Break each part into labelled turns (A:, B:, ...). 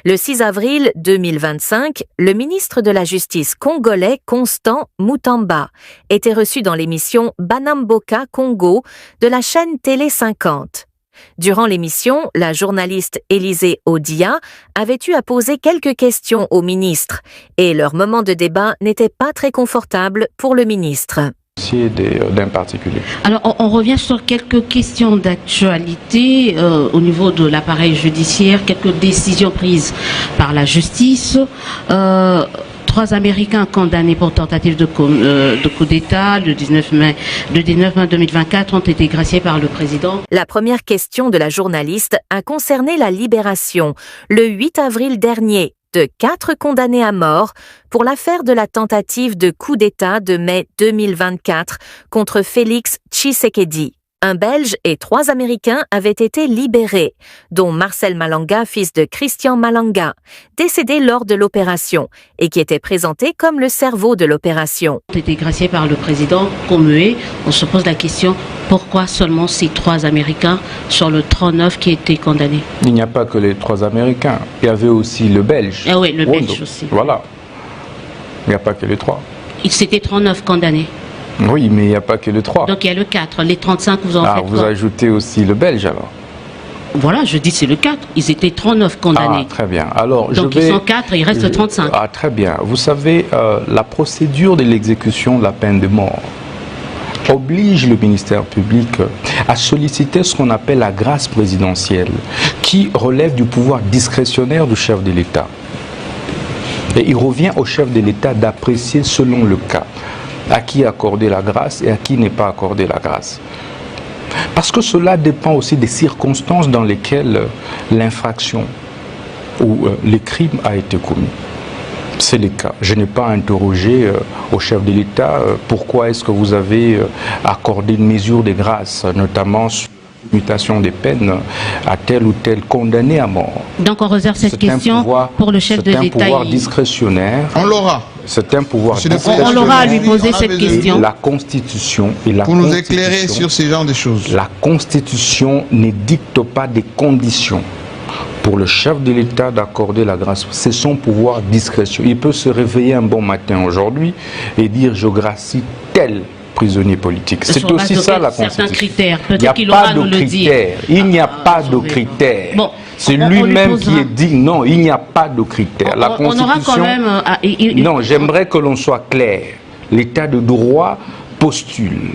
A: Le 6 avril 2025, le ministre de la Justice congolais Constant Mutamba était reçu dans l'émission Banamboka Congo de la chaîne Télé 50. Durant l'émission, la journaliste Élysée Odia avait eu à poser quelques questions au ministre et leur moment de débat n'était pas très confortable pour le ministre.
B: D'un particulier.
C: Alors, on revient sur quelques questions d'actualité au niveau de l'appareil judiciaire, quelques décisions prises par la justice. 3 Américains condamnés pour tentative de coup d'État le 19 mai 2024 ont été graciés par le président.
A: La première question de la journaliste a concerné la libération, le 8 avril dernier, de 4 condamnés à mort pour l'affaire de la tentative de coup d'État de mai 2024 contre Félix Tshisekedi. Un Belge et 3 Américains avaient été libérés, dont Marcel Malanga, fils de Christian Malanga, décédé lors de l'opération et qui était présenté comme le cerveau de l'opération.
C: Ont été graciés par le président Comué. On se pose la question, pourquoi seulement ces 3 Américains sur le 39 qui étaient condamnés?
B: Il n'y a pas que les 3 Américains, il y avait aussi le Belge.
C: Ah oui, le Belge aussi.
B: Voilà, il n'y a pas que les 3.
C: C'était 39 condamnés.
B: Oui, mais il n'y a pas que les 3.
C: Donc il y a le 4, les 35 vous en faites
B: vous
C: quoi?
B: ajoutez aussi le Belge alors.
C: Voilà, je dis c'est le 4, ils étaient 39 condamnés.
B: Ah, très bien. Alors,
C: donc ils sont 4, il reste 35.
B: Ah, très bien. Vous savez, la procédure de l'exécution de la peine de mort oblige le ministère public à solliciter ce qu'on appelle la grâce présidentielle, qui relève du pouvoir discrétionnaire du chef de l'État. Et il revient au chef de l'État d'apprécier selon le cas à qui accorder la grâce et à qui n'est pas accordé la grâce. Parce que cela dépend aussi des circonstances dans lesquelles l'infraction ou le crime a été commis. C'est le cas. Je n'ai pas interrogé au chef de l'État pourquoi est-ce que vous avez accordé une mesure de grâce, notamment sur la mutation des peines à tel ou tel condamné à mort.
C: Donc on réserve cette question pour le chef de l'État.
B: C'est un pouvoir discrétionnaire.
D: On l'aura.
B: C'est un pouvoir discrétionnaire.
C: On l'aura à lui poser cette question.
B: La Constitution
D: pour nous éclairer sur ce genre de choses.
B: La Constitution ne dicte pas des conditions pour le chef de l'État d'accorder la grâce. C'est son pouvoir discrétionnaire. Il peut se réveiller un bon matin aujourd'hui et dire je gracie tel prisonnier politique. C'est aussi ça la Constitution.
C: Critères.
B: Il n'y a pas de critères. Il n'y a pas de critères.
C: Bon,
B: c'est lui-même qui est dit non, il n'y a pas de critères. La Constitution.
C: On aura quand même.
B: Non, j'aimerais que l'on soit clair. L'État de droit postule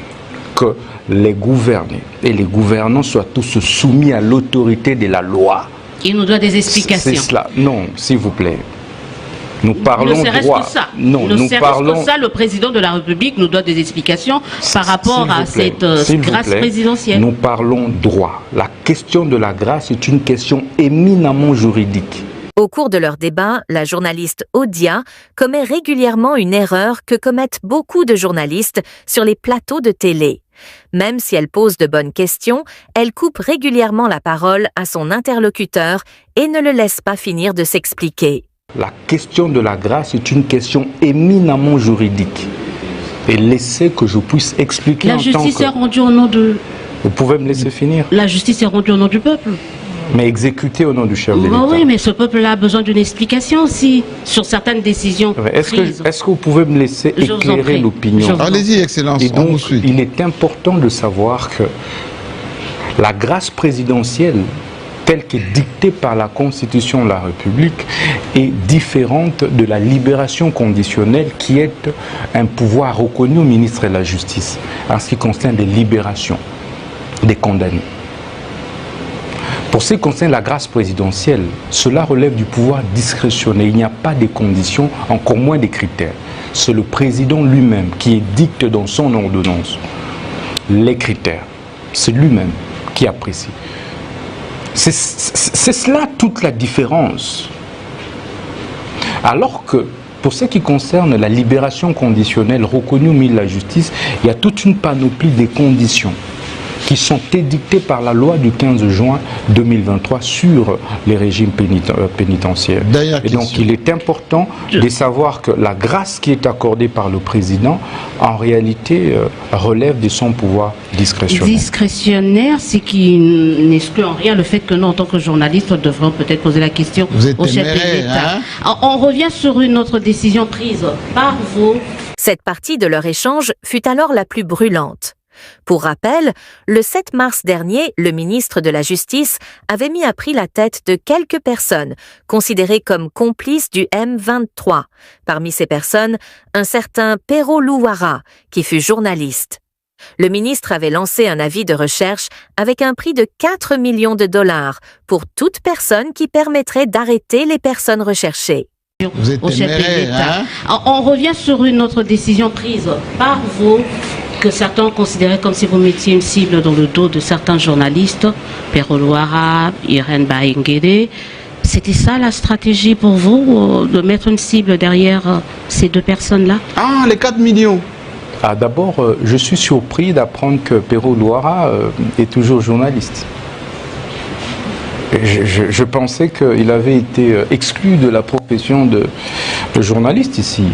B: que les gouvernés et les gouvernants soient tous soumis à l'autorité de la loi.
C: Il nous doit des explications.
B: C'est cela. Non, s'il vous plaît. Nous parlons droit.
C: Non, nous parlons que ça. Le président de la République nous doit des explications par rapport à cette grâce présidentielle.
B: Nous parlons droit. La question de la grâce est une question éminemment juridique.
A: Au cours de leur débat, la journaliste Odia commet régulièrement une erreur que commettent beaucoup de journalistes sur les plateaux de télé. Même si elle pose de bonnes questions, elle coupe régulièrement la parole à son interlocuteur et ne le laisse pas finir de s'expliquer.
B: La question de la grâce est une question éminemment juridique. Et laissez que je puisse expliquer
C: en tant que... La justice est rendue au nom de...
B: Vous pouvez me laisser finir?
C: La justice est rendue au nom du peuple.
B: Mais exécutée au nom du chef de l'État.
C: Oui, mais ce peuple-là a besoin d'une explication aussi sur certaines décisions prises.
B: Est-ce que vous pouvez me laisser éclairer l'opinion?
D: Allez-y, Excellence.
B: Et donc, il est important de savoir que la grâce présidentielle, telle qu'est dictée par la Constitution de la République, est différente de la libération conditionnelle qui est un pouvoir reconnu au ministre de la Justice en ce qui concerne des libérations des condamnés. Pour ce qui concerne la grâce présidentielle, cela relève du pouvoir discrétionnaire. Il n'y a pas de conditions, encore moins des critères. C'est le président lui-même qui dicte dans son ordonnance les critères. C'est lui-même qui apprécie. C'est cela toute la différence. Alors que, pour ce qui concerne la libération conditionnelle reconnue au ministre de la Justice, il y a toute une panoplie de conditions qui sont édictées par la loi du 15 juin 2023 sur les régimes pénitentiaires. Et donc il est important de savoir que la grâce qui est accordée par le président, en réalité, relève de son pouvoir discrétionnaire.
C: Discrétionnaire, c'est qui n'exclut en rien le fait que nous, en tant que journalistes, devrions peut-être poser la question au chef de l'État. Hein? On revient sur une autre décision prise par vous.
A: Cette partie de leur échange fut alors la plus brûlante. Pour rappel, le 7 mars dernier, le ministre de la Justice avait mis à prix la tête de quelques personnes considérées comme complices du M23. Parmi ces personnes, un certain Pero Louara, qui fut journaliste. Le ministre avait lancé un avis de recherche avec un prix de 4 millions de dollars pour toute personne qui permettrait d'arrêter les personnes recherchées.
D: Vous êtes téméraire, hein?
C: On revient sur une autre décision prise par vous, que certains ont considéré comme si vous mettiez une cible dans le dos de certains journalistes, Pero Louara, Irène Baïngede. C'était ça la stratégie pour vous, de mettre une cible derrière ces deux personnes-là?
D: Ah, les 4 millions.
B: Ah, d'abord, je suis surpris d'apprendre que Pero Louara est toujours journaliste. Je pensais qu'il avait été exclu de la profession de journaliste ici,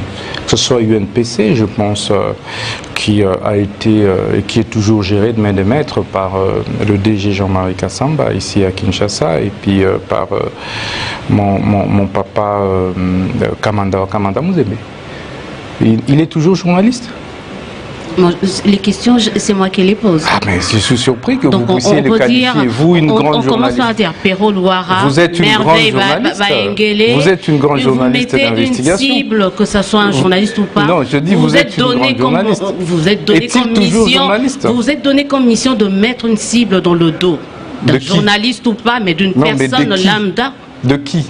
B: que ce soit UNPC, je pense, qui a été et qui est toujours géré de main de maître par le DG Jean-Marie Kassamba ici à Kinshasa, et puis par mon papa Kamanda Mouzébé. Il est toujours journaliste.
C: Les questions, c'est moi qui les pose.
B: Ah, mais je suis surpris que vous puissiez les qualifier. Vous, une grande journaliste.
C: On commence par dire Pero Louara,
B: vous êtes une grande journaliste. Vous êtes une grande journaliste d'investigation.
C: Vous mettez une cible, que ce soit un journaliste ou pas.
B: Non, je dis vous êtes une grande journaliste.
C: Vous êtes donné comme mission. Vous êtes donné comme mission de mettre une cible dans le dos d'un journaliste ou pas, mais d'une personne lambda.
B: De qui?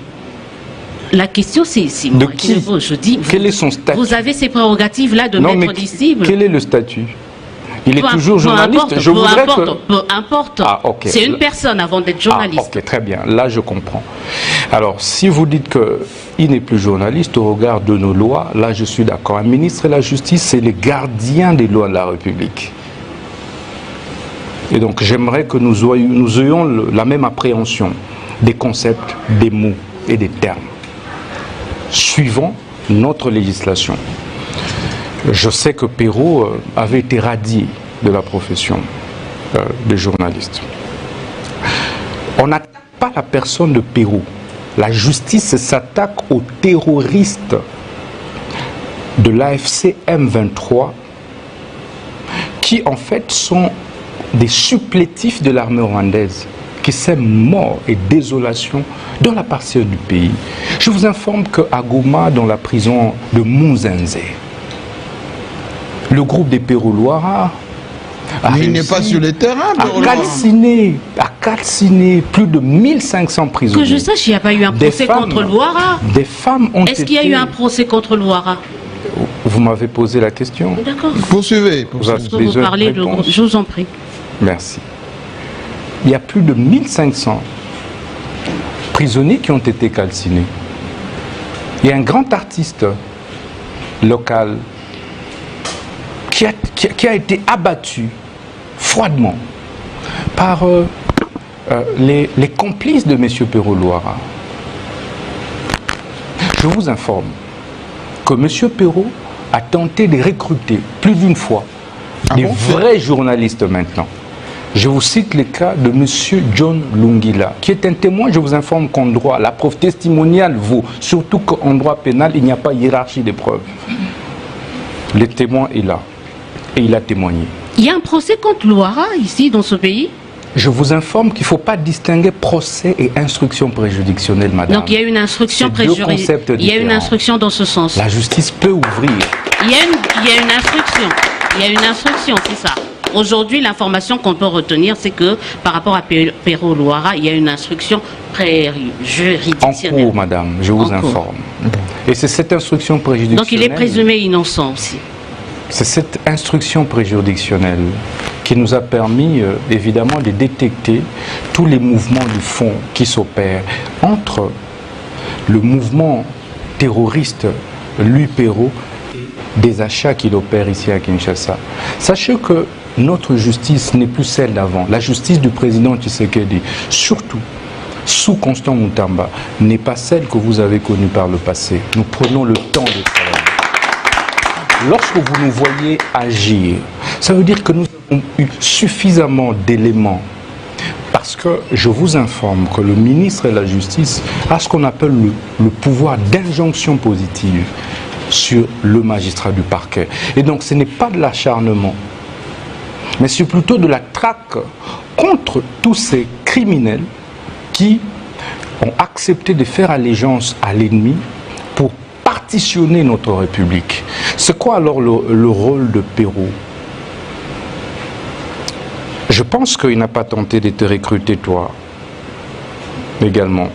C: La question, c'est moi qui le pose. Je dis,
B: quel est son statut?
C: Vous avez ces prérogatives-là de mettre des cibles.
B: Quel est le statut? Il est toujours journaliste.
C: Peu importe.
B: Ah, okay.
C: C'est une personne avant d'être journaliste.
B: Ah, ok, très bien. Là, je comprends. Alors, si vous dites qu'il n'est plus journaliste au regard de nos lois, là, je suis d'accord. Un ministre de la Justice, c'est les gardiens des lois de la République. Et donc, j'aimerais que nous ayons la même appréhension des concepts, des mots et des termes, suivant notre législation. Je sais que Pero avait été radié de la profession de journaliste. On n'attaque pas la personne de Pero. La justice s'attaque aux terroristes de l'AFC M23 qui en fait sont des supplétifs de l'armée rwandaise, qui sème mort et désolation dans la partie du pays. Je vous informe qu'à Goma, dans la prison de Munzenze, le groupe des Pero Louara
D: il n'est pas sur le terrain,
B: a calciné plus de 1500 prisonniers.
C: Que je sache, il n'y a pas eu un procès contre Louara.
B: Des femmes ont été...
C: Est-ce qu'il y a eu un procès contre Louara?
B: Vous m'avez posé la question.
C: D'accord.
D: Poursuivez.
C: Vous parlez de... Je vous en prie.
B: Merci. Il y a plus de 1500 prisonniers qui ont été calcinés. Il y a un grand artiste local qui a été abattu froidement par les complices de M. Pero Louara. Je vous informe que M. Pero a tenté de recruter plus d'une fois des vrais journalistes maintenant. Je vous cite le cas de M. John Lungila, qui est un témoin. Je vous informe qu'en droit, la preuve testimoniale vaut, surtout qu'en droit pénal, il n'y a pas hiérarchie des preuves. Le témoin est là et il a témoigné.
C: Il y a un procès contre Louara ici, dans ce pays?
B: Je vous informe qu'il ne faut pas distinguer procès et instruction préjuridictionnelle, madame.
C: Donc il y a une instruction préjuridictionnelle. Il y a une instruction dans ce sens.
B: La justice peut ouvrir.
C: Il y a une instruction. Il y a une instruction, c'est ça. Aujourd'hui, l'information qu'on peut retenir, c'est que par rapport à Pero Louara, il y a une instruction préjuridictionnelle.
B: En cours, madame, je vous informe. Et c'est cette instruction préjuridictionnelle...
C: Donc il est présumé innocent aussi.
B: C'est cette instruction préjuridictionnelle qui nous a permis, évidemment, de détecter tous les mouvements du fond qui s'opèrent entre le mouvement terroriste, lui, Pero, et des achats qu'il opère ici à Kinshasa. Sachez que notre justice n'est plus celle d'avant. La justice du président Tshisekedi, surtout sous Constant Mutamba, n'est pas celle que vous avez connue par le passé. Nous prenons le temps de travailler. Lorsque vous nous voyez agir, ça veut dire que nous avons eu suffisamment d'éléments. Parce que je vous informe que le ministre de la Justice a ce qu'on appelle le pouvoir d'injonction positive sur le magistrat du parquet. Et donc ce n'est pas de l'acharnement, mais c'est plutôt de la traque contre tous ces criminels qui ont accepté de faire allégeance à l'ennemi pour partitionner notre République. C'est quoi alors le rôle de Perrault? Je pense qu'il n'a pas tenté de te recruter, toi, également.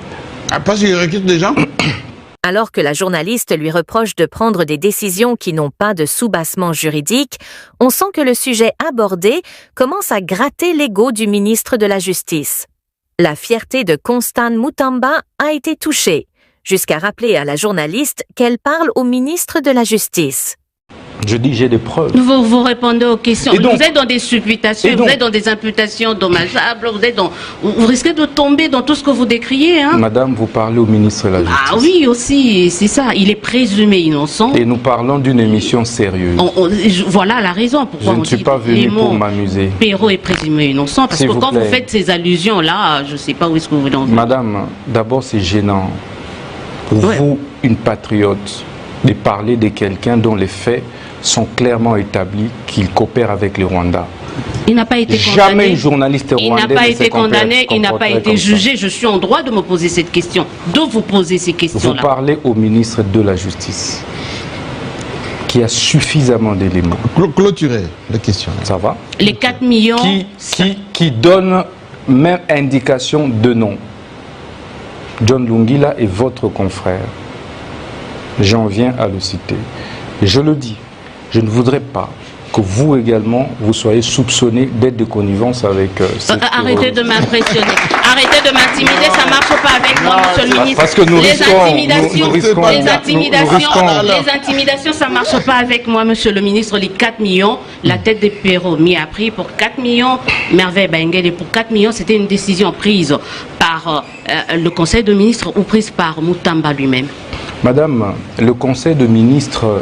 D: Ah, parce qu'il recrute des gens?
A: Alors que la journaliste lui reproche de prendre des décisions qui n'ont pas de soubassement juridique, on sent que le sujet abordé commence à gratter l'ego du ministre de la Justice. La fierté de Constant Mutamba a été touchée, jusqu'à rappeler à la journaliste qu'elle parle au ministre de la Justice.
B: Je dis j'ai des preuves.
C: Vous répondez aux questions.
B: Donc,
C: vous êtes dans des supputations, vous êtes dans des imputations dommageables, vous risquez de tomber dans tout ce que vous décriez. Hein?
B: Madame, vous parlez au ministre de la Justice.
C: Ah oui, aussi, c'est ça. Il est présumé innocent.
B: Et nous parlons d'une émission sérieuse.
C: Voilà la raison pourquoi
B: je ne suis pas venu pour m'amuser.
C: Perrault est présumé innocent, parce que quand vous faites ces allusions-là, je ne sais pas où est-ce que vous voulez en venir.
B: Madame, d'abord c'est gênant pour vous, une patriote, de parler de quelqu'un dont les faits sont clairement établis qu'il coopère avec les Rwandais.
C: Il n'a pas été condamné.
B: Jamais une journaliste rwandaise.
C: Il n'a pas été condamné, il n'a pas été jugé. Je suis en droit de me poser cette question, de vous poser ces questions-là.
B: Vous parlez au ministre de la Justice, qui a suffisamment d'éléments.
D: Clôturer la question.
B: Ça va?
C: Les 4 millions...
B: Qui donne même indication de nom. John Lungila est votre confrère. J'en viens à le citer. Et je le dis, je ne voudrais pas que vous également, vous soyez soupçonné d'être de connivence avec...
C: arrêtez de m'impressionner. Arrêtez de m'intimider, ça ne marche pas avec moi, monsieur le ministre.
B: Parce que nous
C: les intimidations, ça ne marche pas avec moi, monsieur le ministre. Les 4 millions, la tête de Perrault m'y a pris pour 4 millions. Merveille Bengele, pour 4 millions, c'était une décision prise par le Conseil de ministres ou prise par Mutamba lui-même.
B: Madame, le Conseil de ministres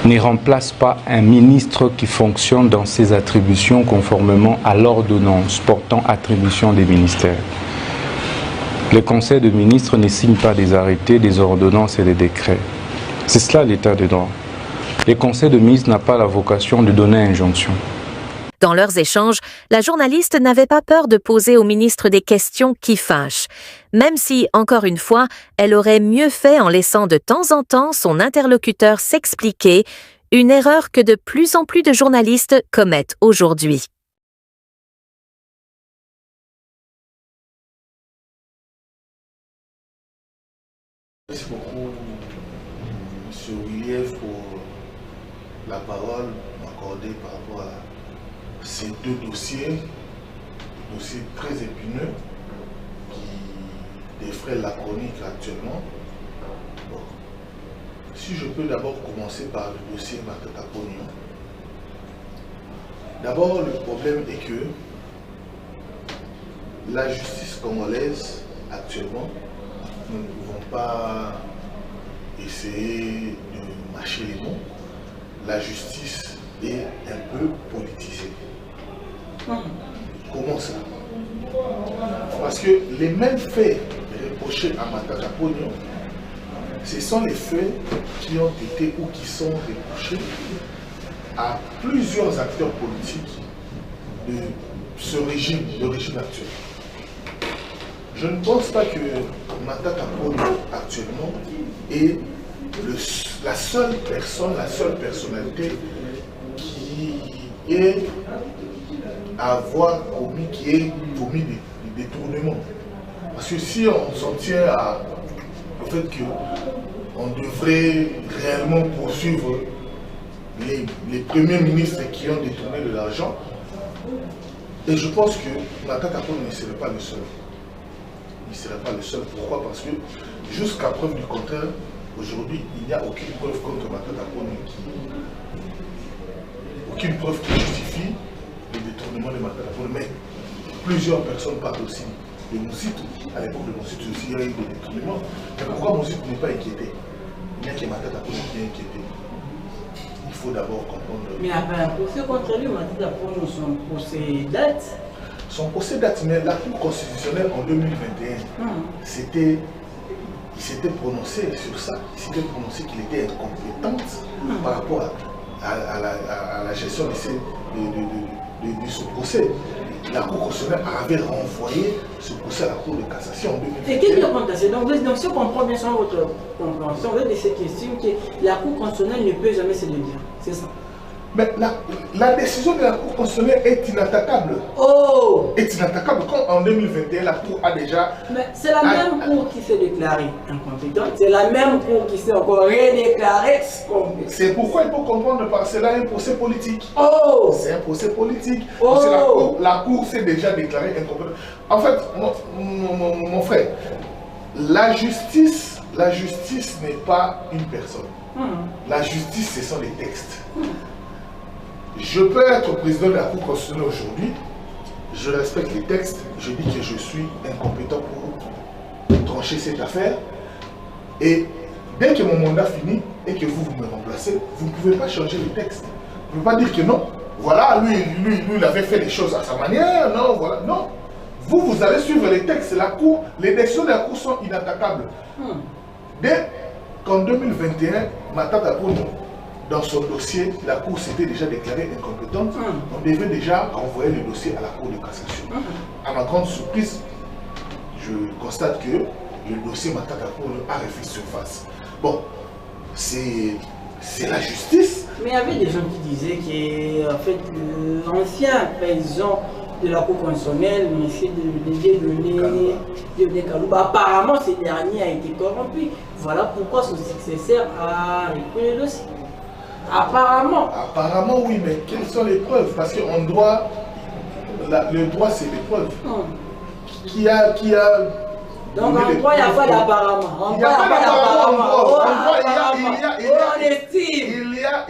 B: ne remplace pas un ministre qui fonctionne dans ses attributions conformément à l'ordonnance portant attribution des ministères. Le Conseil de ministres ne signe pas des arrêtés, des ordonnances et des décrets. C'est cela l'état de droit. Le Conseil de ministres n'a pas la vocation de donner injonction.
A: Dans leurs échanges, la journaliste n'avait pas peur de poser au ministre des questions qui fâchent, même si, encore une fois, elle aurait mieux fait en laissant de temps en temps son interlocuteur s'expliquer, une erreur que de plus en plus de journalistes commettent aujourd'hui.
E: Merci beaucoup, M. Willief, pour la parole accordée par rapport à ces deux dossiers très épineux qui défraient la chronique actuellement. Bon. Si je peux d'abord commencer par le dossier Matata Pognon. D'abord, le problème est que la justice congolaise actuellement, nous ne pouvons pas essayer de mâcher les mots. La justice est un peu politisée. Comment ça? Parce que les mêmes faits reprochés à Matata Pognon, ce sont les faits qui ont été ou qui sont reprochés à plusieurs acteurs politiques de ce régime, de régime actuel. Je ne pense pas que Matata Pognon actuellement est la seule personne, la seule personnalité qui est à avoir commis, des détournements. Parce que si on s'en tient au fait qu'on devrait réellement poursuivre les premiers ministres qui ont détourné de l'argent, et je pense que Matata Pognon ne serait pas le seul. Il ne serait pas le seul. Pourquoi? Parce que jusqu'à preuve du contraire, aujourd'hui, il n'y a aucune preuve contre Matata Pognon aucune preuve qui justifie le détournement de Matata Ponyo. Mais plusieurs personnes parlent aussi de Moussitou. À l'époque de Moussitou aussi, il y a eu des détournements. Mais pourquoi Moussitou n'est pas inquiété? Il n'y a que Matata Ponyo qui est inquiété. Il faut d'abord comprendre.
F: Mais après un procès contre lui, Matata Ponyo, son procès date.
E: Son procès date, mais la Cour constitutionnelle en 2021, il s'était prononcé sur ça. Il s'était prononcé qu'il était incompétent par rapport à la gestion de ce procès. La Cour constitutionnelle avait renvoyé ce procès à la Cour de cassation en 2021.
F: Et qu'est-ce que vous pensez? Donc, si on comprend bien sur votre compréhension, vous êtes de cette question que la Cour constitutionnelle ne peut jamais se le dire. C'est ça.
E: Mais la décision de la Cour constitutionnelle est inattaquable.
F: Oh!
E: Est inattaquable. Quand en 2021, la Cour a déjà...
F: Mais c'est la même Cour qui s'est déclarée incompétente. C'est la même Cour qui s'est encore redéclarée compétente.
E: C'est pourquoi il faut comprendre que c'est là un procès politique.
F: Oh!
E: C'est un procès politique.
F: Oh!
E: Parce que la Cour s'est déjà déclarée incompétente. En fait, mon frère, la justice n'est pas une personne. La justice, ce sont les textes. Je peux être président de la Cour constitutionnelle aujourd'hui, je respecte les textes, je dis que je suis incompétent pour trancher cette affaire. Et dès que mon mandat finit et que vous me remplacez, vous ne pouvez pas changer les textes. Vous ne pouvez pas dire que non, voilà, lui, il avait fait les choses à sa manière, non, voilà, non. Vous allez suivre les textes, la Cour, les décisions de la Cour sont inattaquables. Dès qu'en 2021, Matata Ponyo, dans son dossier, la Cour s'était déjà déclarée incompétente. On devait déjà renvoyer le dossier à la Cour de cassation. À ma grande surprise, je constate que le dossier Matata Ponyo a refait surface. Bon, c'est la justice.
F: Mais il y avait des gens qui disaient que en fait, l'ancien président de la Cour constitutionnelle, M. Dieudonné Kalouba, apparemment ce dernier a été corrompu. Voilà pourquoi son successeur a repris le dossier. Apparemment.
E: Apparemment, oui, mais quelles sont les preuves? Parce qu'en droit, le droit, c'est les preuves. Qui a
F: donc en droit, il n'y a pas d'apparemment.
E: Il n'y a pas d'apparemment.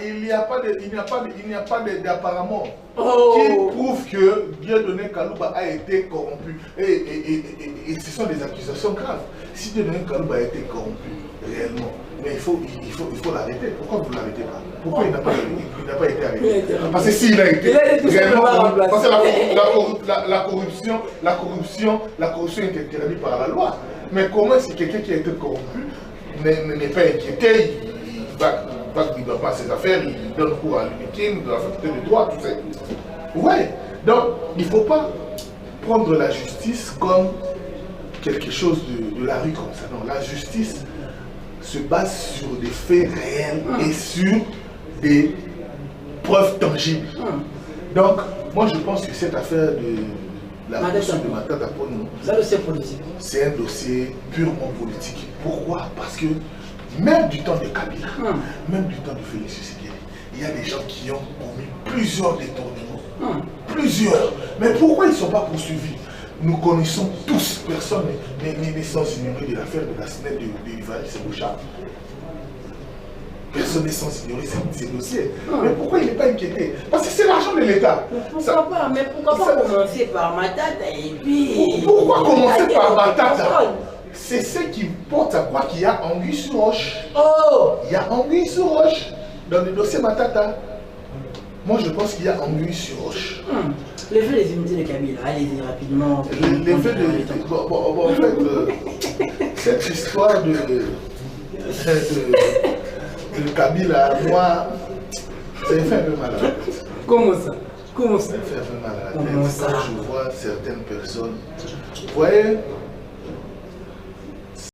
E: Il n'y a pas d'apparemment qui prouve que Dieudonné Kalouba a été corrompu. Et ce sont des accusations graves. Si Dieudonné Kalouba a été corrompu réellement, mais il faut l'arrêter. Pourquoi vous ne l'arrêtez pas? Pourquoi il n'a pas été arrêté? Parce que s'il a été réellement corrompu, parce que la corruption est interdite par la loi. Mais comment est-ce que quelqu'un qui a été corrompu n'est pas inquiété? Il ne doit pas ses affaires, il donne cours à l'uniquine, il doit faire le droit, tout ça. Ouais, donc il ne faut pas prendre la justice comme quelque chose de la rue comme ça. Non, la justice se base sur des faits réels et sur des preuves tangibles. Donc, moi je pense que cette affaire de la poursuite de Matata Ponyo, c'est un dossier purement politique. Pourquoi? Parce que même du temps de Kabila, même du temps de Félix Tshisekedi, il y a des gens qui ont commis plusieurs détournements. Plusieurs. Mais pourquoi ils ne sont pas poursuivis? Nous connaissons tous, personne n'est sans ignorer de l'affaire de la SNED de Ivaris Bouchard. Personne n'est sans ignorer ces dossiers. Mais pourquoi il n'est pas inquiété? Parce que c'est l'argent de l'État.
F: Pourquoi pas commencer par Matata et puis...
E: Pourquoi commencer par Matata? C'est ce qui porte à quoi qu'il y a anguille sur roche. Il y a anguille sur roche dans le dossier Matata. Moi je pense qu'il y a anguille sur roche.
F: Les faits des unités de Kabila, allez-y rapidement.
E: Les faits de... Bon, en fait, cette histoire de Kabila, moi, ça me fait un peu mal à la tête.
F: Comment ça?
E: Ça me fait un peu mal à la tête. Quand je vois certaines personnes, vous voyez,